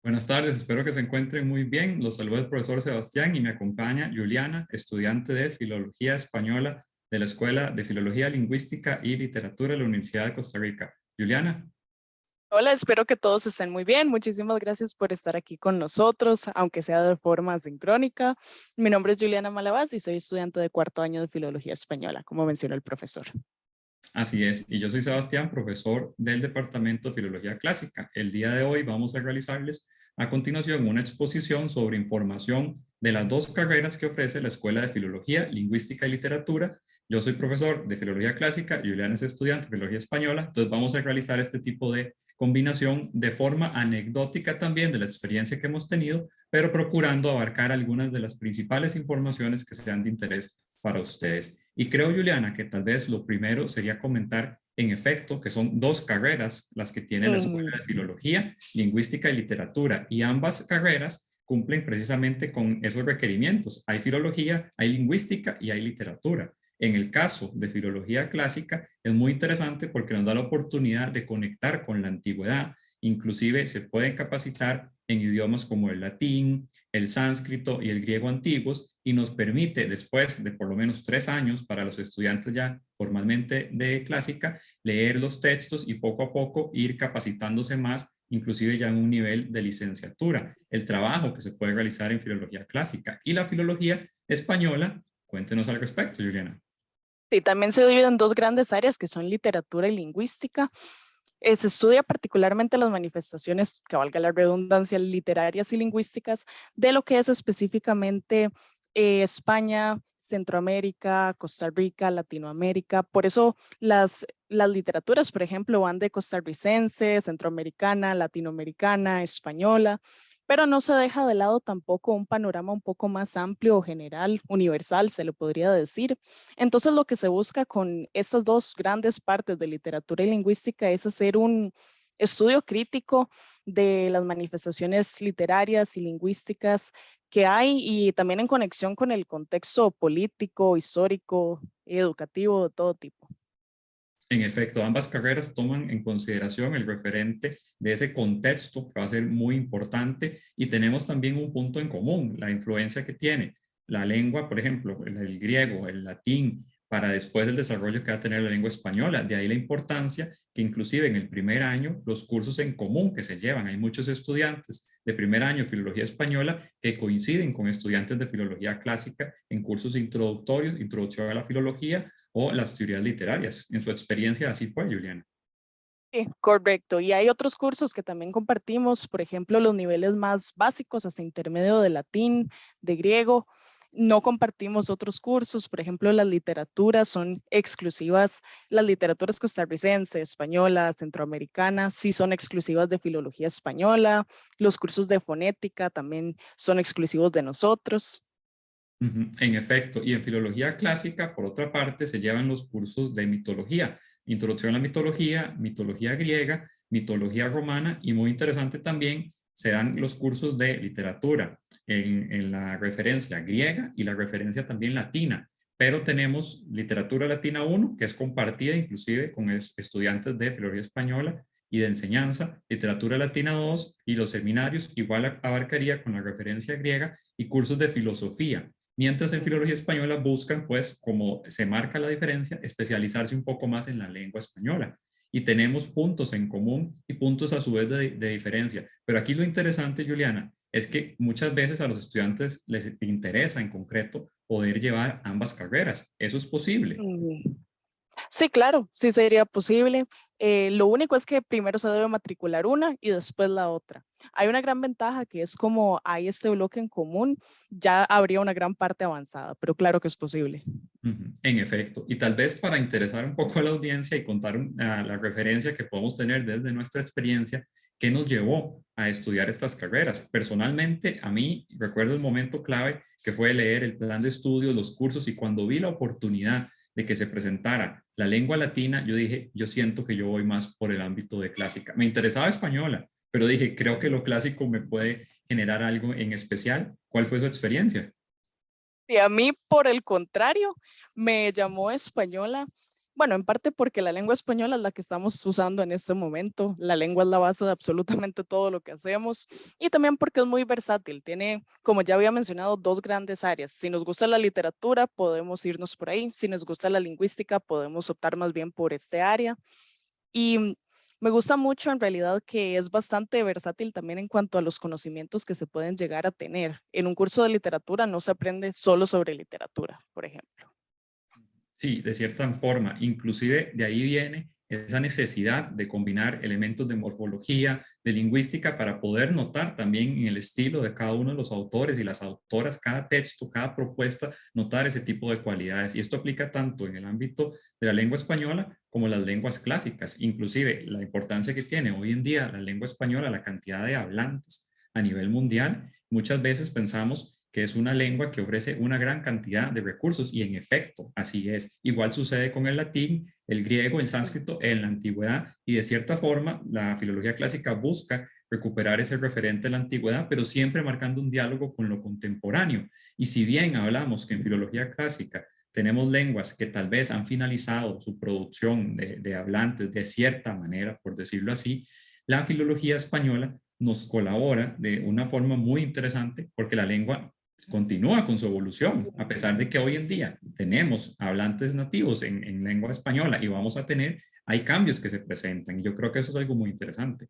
Buenas tardes, espero que se encuentren muy bien. Los saluda el profesor Sebastián y me acompaña Juliana, estudiante de Filología Española de la Escuela de Filología Lingüística y Literatura de la Universidad de Costa Rica. Juliana. Hola, espero que todos estén muy bien. Muchísimas gracias por estar aquí con nosotros, aunque sea de forma sincrónica. Mi nombre es Juliana Malavaz y soy estudiante de cuarto año de Filología Española, como mencionó el profesor. Así es, y yo soy Sebastián, profesor del Departamento de Filología Clásica. El día de hoy vamos a realizarles a continuación una exposición sobre información de las dos carreras que ofrece la Escuela de Filología, Lingüística y Literatura. Yo soy profesor de Filología Clásica y Julián es estudiante de Filología Española, entonces vamos a realizar este tipo de combinación de forma anecdótica también de la experiencia que hemos tenido, pero procurando abarcar algunas de las principales informaciones que sean de interés para ustedes. Y creo, Juliana, que tal vez lo primero sería comentar en efecto que son dos carreras las que tiene la Escuela de Filología, Lingüística y Literatura, y ambas carreras cumplen precisamente con esos requerimientos. Hay filología, hay lingüística y hay literatura. En el caso de filología clásica es muy interesante porque nos da la oportunidad de conectar con la antigüedad. Inclusive se pueden capacitar en idiomas como el latín, el sánscrito y el griego antiguos, y nos permite, después de por lo menos 3 años para los estudiantes ya formalmente de clásica, leer los textos y poco a poco ir capacitándose más, inclusive ya en un nivel de licenciatura. El trabajo que se puede realizar en filología clásica y la filología española. Cuéntenos al respecto, Juliana. Sí, también se divide en dos grandes áreas que son literatura y lingüística. Se estudia particularmente las manifestaciones, que valga la redundancia, literarias y lingüísticas de lo que es específicamente España, Centroamérica, Costa Rica, Latinoamérica. Por eso las literaturas, por ejemplo, van de costarricense, centroamericana, latinoamericana, española, pero no se deja de lado tampoco un panorama un poco más amplio o general, universal, se le podría decir. Entonces, lo que se busca con estas dos grandes partes de literatura y lingüística es hacer un estudio crítico de las manifestaciones literarias y lingüísticas que hay y también en conexión con el contexto político, histórico, educativo, de todo tipo. En efecto, ambas carreras toman en consideración el referente de ese contexto que va a ser muy importante, y tenemos también un punto en común, la influencia que tiene la lengua, por ejemplo, el griego, el latín, para después el desarrollo que va a tener la lengua española. De ahí la importancia que inclusive en el primer año los cursos en común que se llevan, hay muchos estudiantes de primer año de filología española que coinciden con estudiantes de filología clásica en cursos introductorios, introducción a la filología o las teorías literarias. En su experiencia así fue, Juliana. Sí, correcto. Y hay otros cursos que también compartimos, por ejemplo, los niveles más básicos hasta intermedio de latín, de griego. No compartimos otros cursos, por ejemplo, las literaturas son exclusivas, las literaturas costarricense, española, centroamericana, sí son exclusivas de filología española, los cursos de fonética también son exclusivos de nosotros. En efecto, y en filología clásica, por otra parte, se llevan los cursos de mitología, introducción a la mitología, mitología griega, mitología romana, y muy interesante también, se dan los cursos de literatura en la referencia griega y la referencia también latina, pero tenemos literatura latina 1, que es compartida inclusive con estudiantes de filología española y de enseñanza, literatura latina 2 y los seminarios igual abarcaría con la referencia griega, y cursos de filosofía. Mientras en filología española buscan, pues, como se marca la diferencia, especializarse un poco más en la lengua española. Y tenemos puntos en común y puntos a su vez de diferencia. Pero aquí lo interesante, Juliana, es que muchas veces a los estudiantes les interesa en concreto poder llevar ambas carreras. ¿Eso es posible? Sí, claro, sí sería posible. Lo único es que primero se debe matricular una y después la otra. Hay una gran ventaja que es como hay este bloque en común, ya habría una gran parte avanzada, pero claro que es posible. En efecto, y tal vez para interesar un poco a la audiencia y contar la referencia que podemos tener desde nuestra experiencia, ¿qué nos llevó a estudiar estas carreras? Personalmente, a mí recuerdo el momento clave que fue leer el plan de estudios, los cursos, y cuando vi la oportunidad de que se presentara la lengua latina, yo dije, yo siento que yo voy más por el ámbito de clásica. Me interesaba española, pero dije, creo que lo clásico me puede generar algo en especial. ¿Cuál fue su experiencia? Y a mí, por el contrario, me llamó española. Bueno, en parte porque la lengua española es la que estamos usando en este momento. La lengua es la base de absolutamente todo lo que hacemos y también porque es muy versátil. Tiene, como ya había mencionado, dos grandes áreas. Si nos gusta la literatura, podemos irnos por ahí. Si nos gusta la lingüística, podemos optar más bien por este área. Y me gusta mucho en realidad que es bastante versátil también en cuanto a los conocimientos que se pueden llegar a tener. En un curso de literatura no se aprende solo sobre literatura, por ejemplo. Sí, de cierta forma, inclusive de ahí viene esa necesidad de combinar elementos de morfología, de lingüística, para poder notar también en el estilo de cada uno de los autores y las autoras, cada texto, cada propuesta, notar ese tipo de cualidades. Y esto aplica tanto en el ámbito de la lengua española como las lenguas clásicas, inclusive la importancia que tiene hoy en día la lengua española, la cantidad de hablantes a nivel mundial. Muchas veces pensamos que es una lengua que ofrece una gran cantidad de recursos y en efecto, así es. Igual sucede con el latín, el griego, el sánscrito en la antigüedad y de cierta forma la filología clásica busca recuperar ese referente de la antigüedad, pero siempre marcando un diálogo con lo contemporáneo. Y si bien hablamos que en filología clásica tenemos lenguas que tal vez han finalizado su producción de hablantes de cierta manera, por decirlo así, la filología española nos colabora de una forma muy interesante porque la lengua continúa con su evolución, a pesar de que hoy en día tenemos hablantes nativos en lengua española y vamos a tener, hay cambios que se presentan y yo creo que eso es algo muy interesante.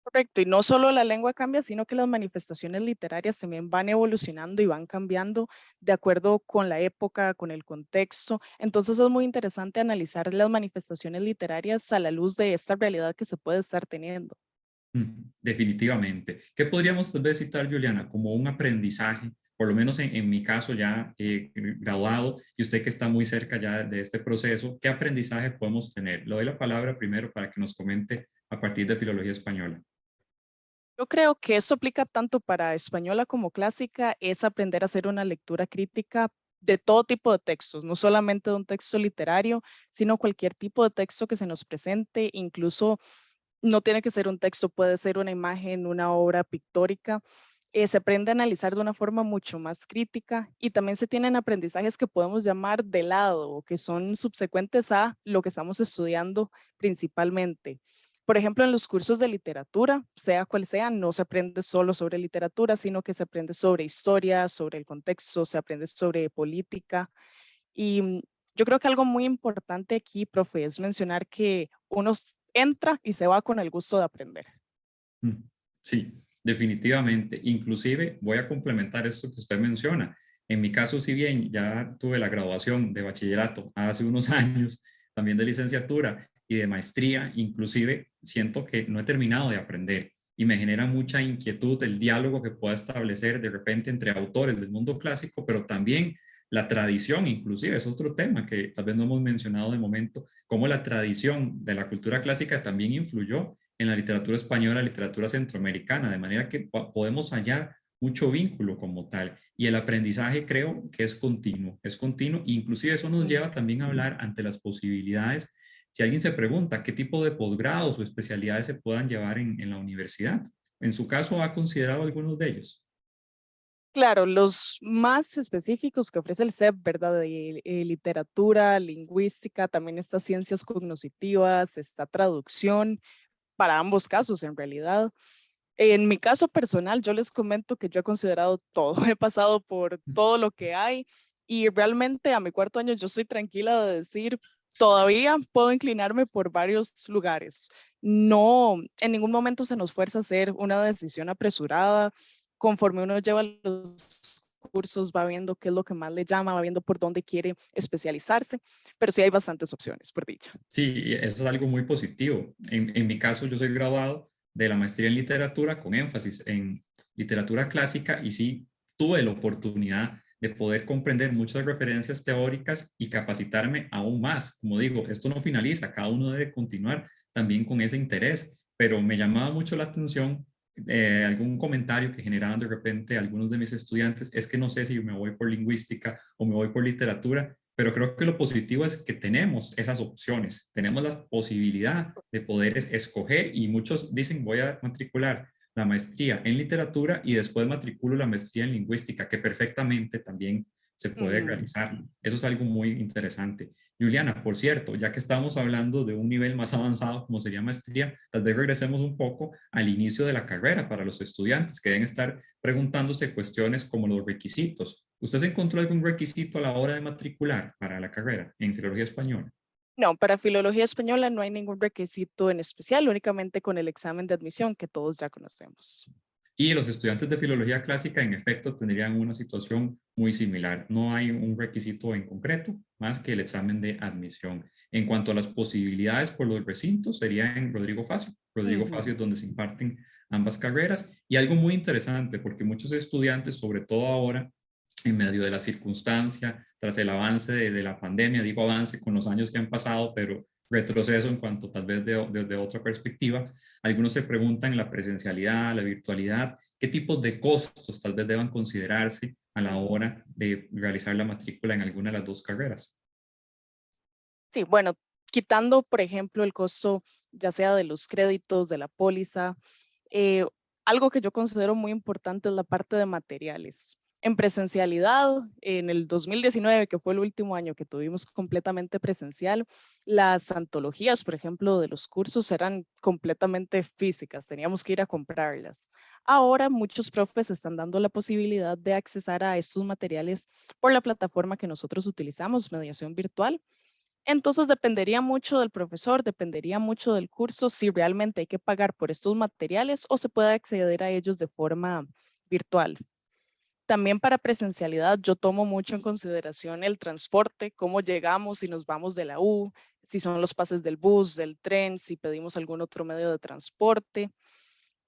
Correcto, y no solo la lengua cambia, sino que las manifestaciones literarias también van evolucionando y van cambiando de acuerdo con la época, con el contexto. Entonces es muy interesante analizar las manifestaciones literarias a la luz de esta realidad que se puede estar teniendo. Definitivamente. ¿Qué podríamos tal vez citar, Juliana, como un aprendizaje, por lo menos en mi caso ya graduado y usted que está muy cerca ya de este proceso, qué aprendizaje podemos tener? Le doy la palabra primero para que nos comente a partir de filología española. Yo creo que esto aplica tanto para española como clásica, es aprender a hacer una lectura crítica de todo tipo de textos, no solamente de un texto literario, sino cualquier tipo de texto que se nos presente, incluso no tiene que ser un texto, puede ser una imagen, una obra pictórica. Se aprende a analizar de una forma mucho más crítica y también se tienen aprendizajes que podemos llamar de lado o que son subsecuentes a lo que estamos estudiando principalmente. Por ejemplo, en los cursos de literatura, sea cual sea, no se aprende solo sobre literatura, sino que se aprende sobre historia, sobre el contexto, se aprende sobre política. Y yo creo que algo muy importante aquí, profe, es mencionar que uno entra y se va con el gusto de aprender. Mm, Sí, definitivamente. Inclusive voy a complementar esto que usted menciona. En mi caso, si bien ya tuve la graduación de bachillerato hace unos años, también de licenciatura y de maestría, inclusive siento que no he terminado de aprender y me genera mucha inquietud el diálogo que pueda establecer de repente entre autores del mundo clásico, pero también la tradición, inclusive es otro tema que tal vez no hemos mencionado de momento, cómo la tradición de la cultura clásica también influyó en la literatura española, literatura centroamericana, de manera que podemos hallar mucho vínculo como tal. Y el aprendizaje creo que es continuo, inclusive eso nos lleva también a hablar ante las posibilidades. Si alguien se pregunta qué tipo de posgrados o especialidades se puedan llevar en la universidad, en su caso, ¿ha considerado algunos de ellos? Claro, los más específicos que ofrece el CEP, ¿verdad? De literatura, lingüística, también está ciencias cognitivas, está traducción, para ambos casos en realidad. En mi caso personal, yo les comento que yo he considerado todo, he pasado por todo lo que hay y realmente a mi cuarto año yo estoy tranquila de decir, todavía puedo inclinarme por varios lugares. No, en ningún momento se nos fuerza a hacer una decisión apresurada. Conforme uno lleva los cursos, va viendo qué es lo que más le llama, va viendo por dónde quiere especializarse, pero sí hay bastantes opciones, por dicha. Sí, eso es algo muy positivo. En mi caso, yo soy graduado de la maestría en literatura con énfasis en literatura clásica y sí tuve la oportunidad de poder comprender muchas referencias teóricas y capacitarme aún más. Como digo, esto no finaliza, cada uno debe continuar también con ese interés, pero me llamaba mucho la atención algún comentario que generaban de repente algunos de mis estudiantes, es que no sé si me voy por lingüística o me voy por literatura, pero creo que lo positivo es que tenemos esas opciones, tenemos la posibilidad de poder escoger y muchos dicen voy a matricular la maestría en literatura y después matriculo la maestría en lingüística, que perfectamente también se puede realizar. Eso es algo muy interesante. Juliana, por cierto, ya que estamos hablando de un nivel más avanzado como sería maestría, tal vez regresemos un poco al inicio de la carrera para los estudiantes que deben estar preguntándose cuestiones como los requisitos. ¿Usted se encontró algún requisito a la hora de matricular para la carrera en Filología Española? No, para filología española no hay ningún requisito en especial, únicamente con el examen de admisión que todos ya conocemos. Y los estudiantes de filología clásica, en efecto, tendrían una situación muy similar. No hay un requisito en concreto más que el examen de admisión. En cuanto a las posibilidades por los recintos, sería en Rodrigo Facio. Rodrigo Facio es donde se imparten ambas carreras. Y algo muy interesante, porque muchos estudiantes, sobre todo ahora, en medio de la circunstancia, tras el avance de la pandemia, digo avance con los años que han pasado, pero retroceso en cuanto tal vez de otra perspectiva. Algunos se preguntan la presencialidad, la virtualidad, qué tipos de costos tal vez deban considerarse a la hora de realizar la matrícula en alguna de las dos carreras. Sí, bueno, quitando, por ejemplo, el costo ya sea de los créditos, de la póliza, eh, algo que yo considero muy importante es la parte de materiales. En presencialidad, en el 2019, que fue el último año que tuvimos completamente presencial, las antologías, por ejemplo, de los cursos eran completamente físicas, teníamos que ir a comprarlas. Ahora muchos profes están dando la posibilidad de accesar a estos materiales por la plataforma que nosotros utilizamos, mediación virtual. Entonces dependería mucho del profesor, dependería mucho del curso, si realmente hay que pagar por estos materiales o se puede acceder a ellos de forma virtual. También para presencialidad yo tomo mucho en consideración el transporte, cómo llegamos, si nos vamos de la U, si son los pases del bus, del tren, si pedimos algún otro medio de transporte.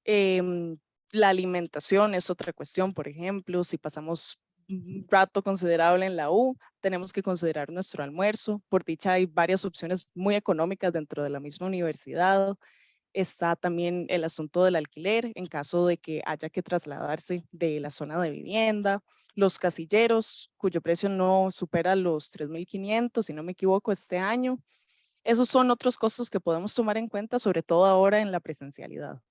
La alimentación es otra cuestión, por ejemplo, si pasamos un rato considerable en la U, tenemos que considerar nuestro almuerzo. Por dicha, hay varias opciones muy económicas dentro de la misma universidad. Está también el asunto del alquiler en caso de que haya que trasladarse de la zona de vivienda. Los casilleros, cuyo precio no supera los 3.500, si no me equivoco, este año. Esos son otros costos que podemos tomar en cuenta, sobre todo ahora en la presencialidad.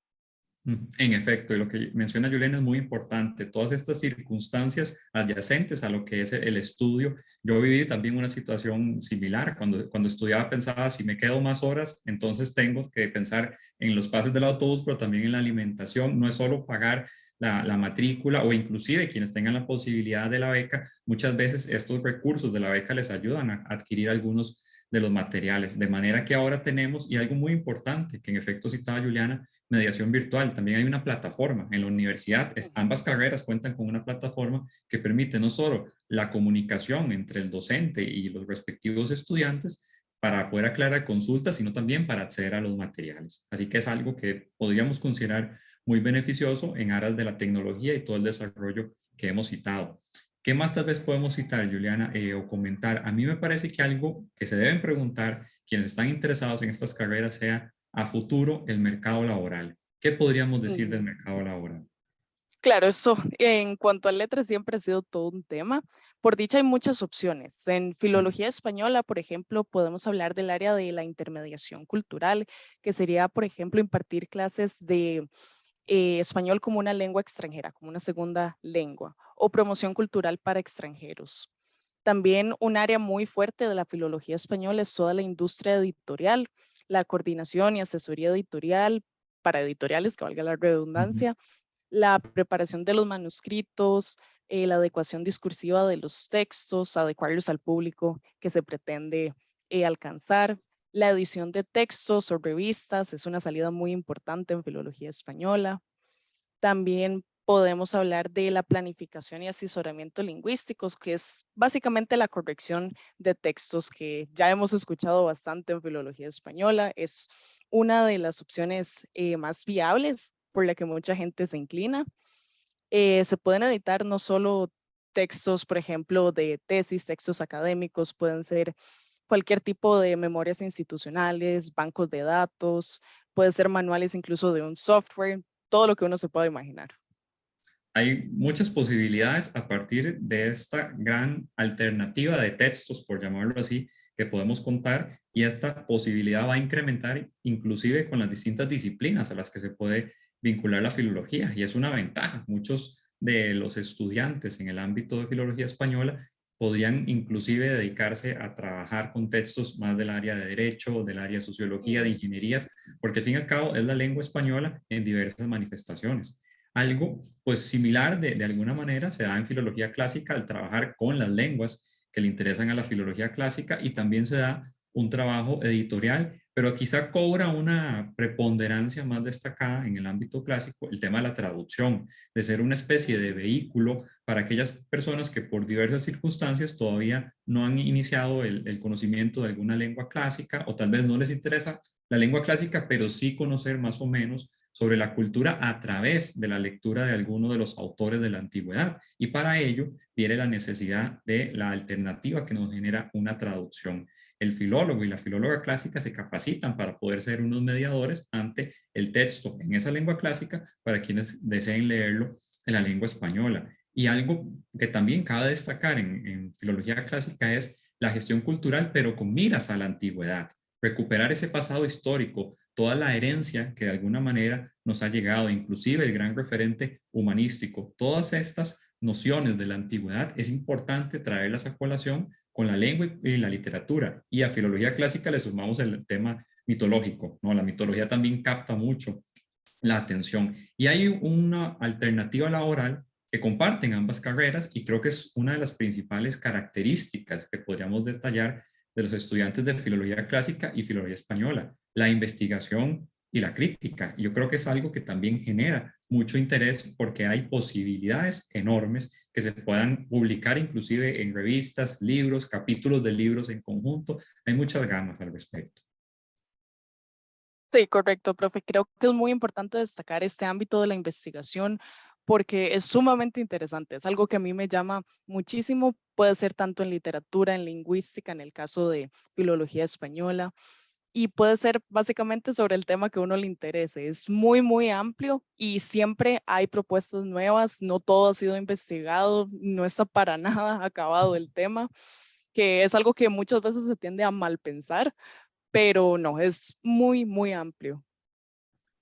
En efecto, y lo que menciona Juliana es muy importante. Todas estas circunstancias adyacentes a lo que es el estudio. Yo viví también una situación similar. Cuando estudiaba pensaba, si me quedo más horas, entonces tengo que pensar en los pases del autobús, pero también en la alimentación. No es solo pagar la matrícula o inclusive quienes tengan la posibilidad de la beca, muchas veces estos recursos de la beca les ayudan a adquirir algunos de los materiales. De manera que ahora tenemos, y algo muy importante, que en efecto citaba Juliana, mediación virtual. También hay una plataforma en la universidad. Ambas carreras cuentan con una plataforma que permite no solo la comunicación entre el docente y los respectivos estudiantes para poder aclarar consultas, sino también para acceder a los materiales. Así que es algo que podríamos considerar muy beneficioso en aras de la tecnología y todo el desarrollo que hemos citado. ¿Qué más tal vez podemos citar, Juliana, o comentar? A mí me parece que algo que se deben preguntar quienes están interesados en estas carreras sea a futuro el mercado laboral. ¿Qué podríamos decir del mercado laboral? Claro, eso en cuanto a letras siempre ha sido todo un tema. Por dicha hay muchas opciones. En filología española, por ejemplo, podemos hablar del área de la intermediación cultural, que sería, por ejemplo, impartir clases de español como una lengua extranjera, como una segunda lengua, o promoción cultural para extranjeros. También un área muy fuerte de la filología española es toda la industria editorial, la coordinación y asesoría editorial para editoriales, que valga la Ujú. redundancia, la preparación de los manuscritos, la adecuación discursiva de los textos, adecuarlos al público que se pretende alcanzar. La edición de textos o revistas es una salida muy importante en filología española. También podemos hablar de la planificación y asesoramiento lingüísticos, que es básicamente la corrección de textos que ya hemos escuchado bastante en filología española. Es una de las opciones más viables por la que mucha gente se inclina. Se pueden editar no solo textos, por ejemplo, de tesis, textos académicos, pueden ser cualquier tipo de memorias institucionales, bancos de datos, puede ser manuales incluso de un software, todo lo que uno se pueda imaginar. Hay muchas posibilidades a partir de esta gran alternativa de textos, por llamarlo así, que podemos contar, y esta posibilidad va a incrementar inclusive con las distintas disciplinas a las que se puede vincular la filología, y es una ventaja. Muchos de los estudiantes en el ámbito de filología española podrían inclusive dedicarse a trabajar con textos más del área de derecho, del área de sociología, de ingenierías, porque al fin y al cabo es la lengua española en diversas manifestaciones. Algo pues similar de alguna manera se da en filología clásica al trabajar con las lenguas que le interesan a la filología clásica, y también se da un trabajo editorial, pero quizá cobra una preponderancia más destacada en el ámbito clásico el tema de la traducción, de ser una especie de vehículo para aquellas personas que por diversas circunstancias todavía no han iniciado el conocimiento de alguna lengua clásica, o tal vez no les interesa la lengua clásica, pero sí conocer más o menos sobre la cultura a través de la lectura de alguno de los autores de la antigüedad. Y para ello viene la necesidad de la alternativa que nos genera una traducción. El filólogo y la filóloga clásica se capacitan para poder ser unos mediadores ante el texto en esa lengua clásica para quienes deseen leerlo en la lengua española. Y algo que también cabe destacar en filología clásica es la gestión cultural, pero con miras a la antigüedad. Recuperar ese pasado histórico, toda la herencia que de alguna manera nos ha llegado, inclusive el gran referente humanístico, todas estas nociones de la antigüedad es importante traerlas a colación con la lengua y la literatura. Y a filología clásica le sumamos el tema mitológico, ¿no? La mitología también capta mucho la atención. Y hay una alternativa laboral que comparten ambas carreras, y creo que es una de las principales características que podríamos detallar de los estudiantes de filología clásica y filología española: la investigación y la crítica. Yo creo que es algo que también genera mucho interés porque hay posibilidades enormes que se puedan publicar inclusive en revistas, libros, capítulos de libros en conjunto. Hay muchas ganas al respecto. Sí, correcto, profe. Creo que es muy importante destacar este ámbito de la investigación porque es sumamente interesante. Es algo que a mí me llama muchísimo. Puede ser tanto en literatura, en lingüística, en el caso de filología española, y puede ser básicamente sobre el tema que a uno le interese. Es muy, muy amplio y siempre hay propuestas nuevas. No todo ha sido investigado, no está para nada acabado el tema, que es algo que muchas veces se tiende a mal pensar, pero no, es muy, muy amplio.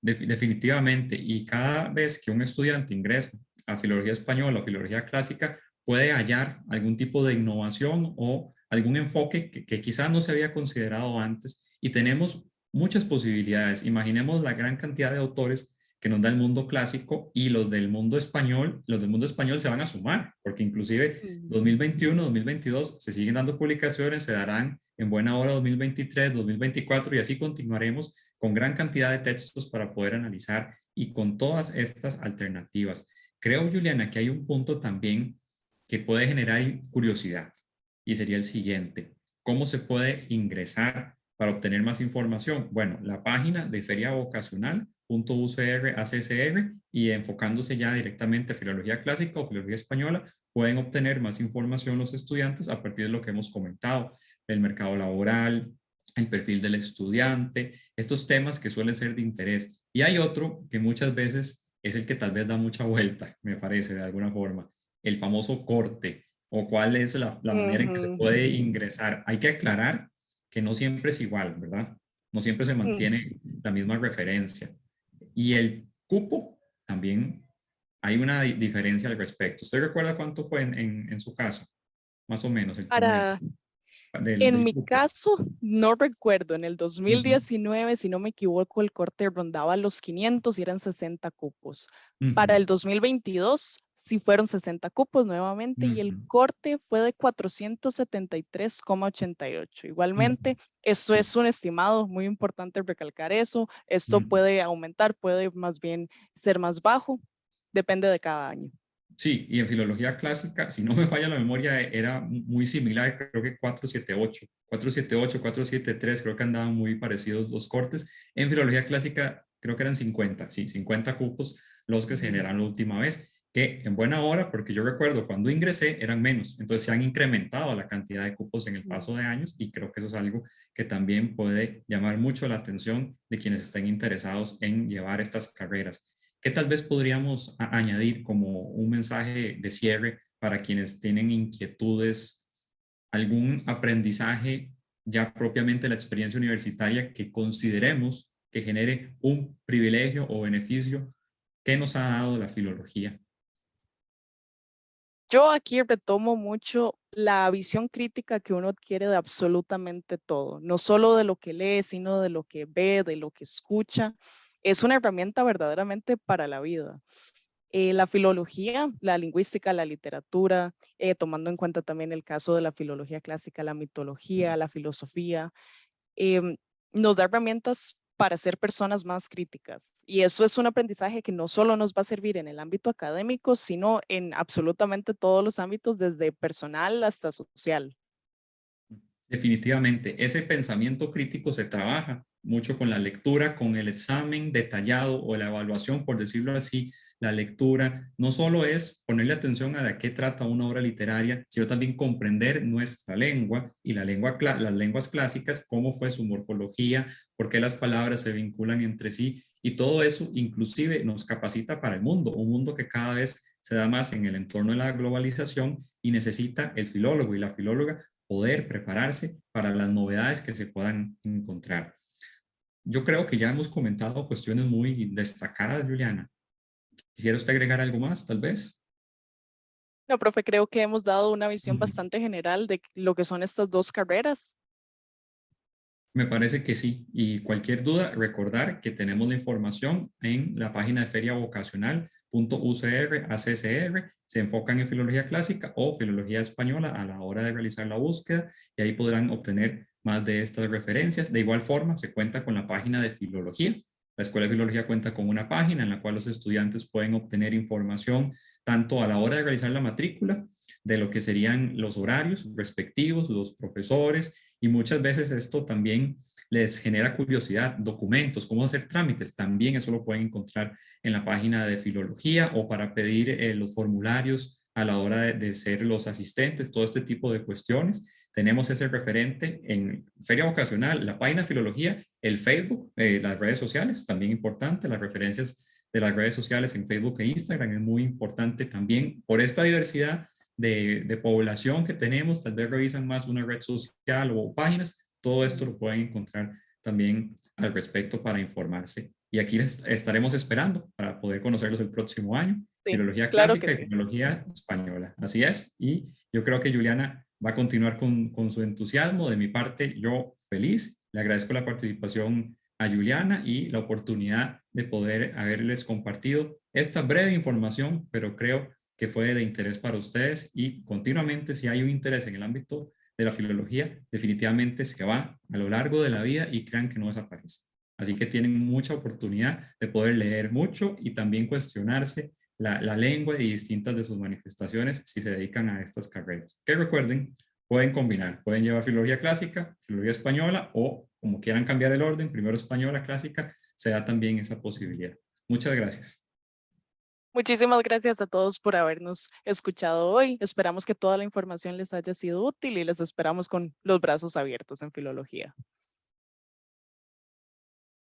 Definitivamente, y cada vez que un estudiante ingresa a filología española o filología clásica, puede hallar algún tipo de innovación o algún enfoque que quizás no se había considerado antes, y tenemos muchas posibilidades. Imaginemos la gran cantidad de autores que nos da el mundo clásico, y los del mundo español se van a sumar, porque inclusive Ujú. 2021, 2022 se siguen dando publicaciones, se darán en buena hora 2023, 2024, y así continuaremos con gran cantidad de textos para poder analizar, y con todas estas alternativas. Creo, Juliana, que hay un punto también que puede generar curiosidad, y sería el siguiente: ¿cómo se puede ingresar para obtener más información? Bueno, la página de Feria Vocacional .ucr.accr, y enfocándose ya directamente a filología clásica o filología española, pueden obtener más información los estudiantes a partir de lo que hemos comentado: el mercado laboral, el perfil del estudiante, estos temas que suelen ser de interés. Y hay otro que muchas veces es el que tal vez da mucha vuelta, me parece, de alguna forma: el famoso corte, o cuál es la manera en que se Ujú, puede ingresar. Hay que aclarar que no siempre es igual, ¿verdad? No siempre se ujú. mantiene la misma referencia. Y el cupo también hay una diferencia al respecto. ¿Usted recuerda cuánto fue en su caso? Más o menos el promedio Para, del en mi cupo. caso, no recuerdo, en el Ujú, 2019, si no me equivoco, el corte rondaba los 500 y eran 60 cupos. Para ujú, el 2022, sí fueron 60 cupos nuevamente y el ujú, corte fue de 473,88. ujú. Igualmente, esto Sí. es un estimado, muy importante recalcar eso. Esto Ujú. puede aumentar, puede más bien ser más bajo, depende de cada año. Sí, y en filología clásica, si no me falla la memoria, era muy similar. Creo que 478, 473, creo que andaban muy parecidos los cortes. En filología clásica creo que eran 50, sí, 50 cupos los que se Ujú, generaron la última vez, que en buena hora, porque yo recuerdo cuando ingresé eran menos, entonces se han incrementado la cantidad de cupos en el ujú. paso de años, y creo que eso es algo que también puede llamar mucho la atención de quienes estén interesados en llevar estas carreras. ¿Qué tal vez podríamos añadir como un mensaje de cierre para quienes tienen inquietudes, algún aprendizaje ya propiamente la experiencia universitaria que consideremos que genere un privilegio o beneficio que nos ha dado la filología? Yo aquí retomo mucho la visión crítica que uno adquiere de absolutamente todo, no solo de lo que lee, sino de lo que ve, de lo que escucha. Es una herramienta verdaderamente para la vida. La filología, la lingüística, la literatura, tomando en cuenta también el caso de la filología clásica, la mitología, la filosofía, em, nos da herramientas para ser personas más críticas. Y eso es un aprendizaje que no solo nos va a servir en el ámbito académico, sino en absolutamente todos los ámbitos, desde personal hasta social. Definitivamente, ese pensamiento crítico se trabaja mucho con la lectura, con el examen detallado o la evaluación, por decirlo así. La lectura no solo es ponerle atención a de qué trata una obra literaria, sino también comprender nuestra lengua y las lenguas clásicas, cómo fue su morfología, por qué las palabras se vinculan entre sí, y todo eso inclusive nos capacita para el mundo, un mundo que cada vez se da más en el entorno de la globalización y necesita el filólogo y la filóloga poder prepararse para las novedades que se puedan encontrar. Yo creo que ya hemos comentado cuestiones muy destacadas, Juliana. ¿Quisiera usted agregar algo más, tal vez? No, profe, creo que hemos dado una visión bastante general de lo que son estas dos carreras. Me parece que sí. Y cualquier duda, recordar que tenemos la información en la página de feriavocacional.ucr.accr. Se enfocan en filología clásica o filología española a la hora de realizar la búsqueda y ahí podrán obtener más de estas referencias. De igual forma, se cuenta con la página de filología. La Escuela de Filología cuenta con una página en la cual los estudiantes pueden obtener información tanto a la hora de realizar la matrícula, de lo que serían los horarios respectivos, los profesores, y muchas veces esto también les genera curiosidad, documentos, cómo hacer trámites, también eso lo pueden encontrar en la página de filología o para pedir los formularios a la hora de ser los asistentes, todo este tipo de cuestiones. Tenemos ese referente en Feria Vocacional, la página de filología, el Facebook, las redes sociales, también importante, las referencias de las redes sociales en Facebook e Instagram es muy importante también por esta diversidad de población que tenemos, tal vez revisan más una red social o páginas, todo esto lo pueden encontrar también al respecto para informarse. Y aquí les estaremos esperando para poder conocerlos el próximo año, Sí, filología claro que clásica y sí. filología española. Así es, y yo creo que Juliana va a continuar con su entusiasmo. De mi parte, yo feliz, le agradezco la participación a Juliana y la oportunidad de poder haberles compartido esta breve información, pero creo que fue de interés para ustedes y continuamente si hay un interés en el ámbito de la filología, definitivamente se va a lo largo de la vida y crean que no desaparece. Así que tienen mucha oportunidad de poder leer mucho y también cuestionarse la lengua y distintas de sus manifestaciones si se dedican a estas carreras. Que recuerden, pueden combinar, pueden llevar filología clásica, filología española o como quieran cambiar el orden, primero española, clásica, se da también esa posibilidad. Muchas gracias. Muchísimas gracias a todos por habernos escuchado hoy. Esperamos que toda la información les haya sido útil y les esperamos con los brazos abiertos en filología.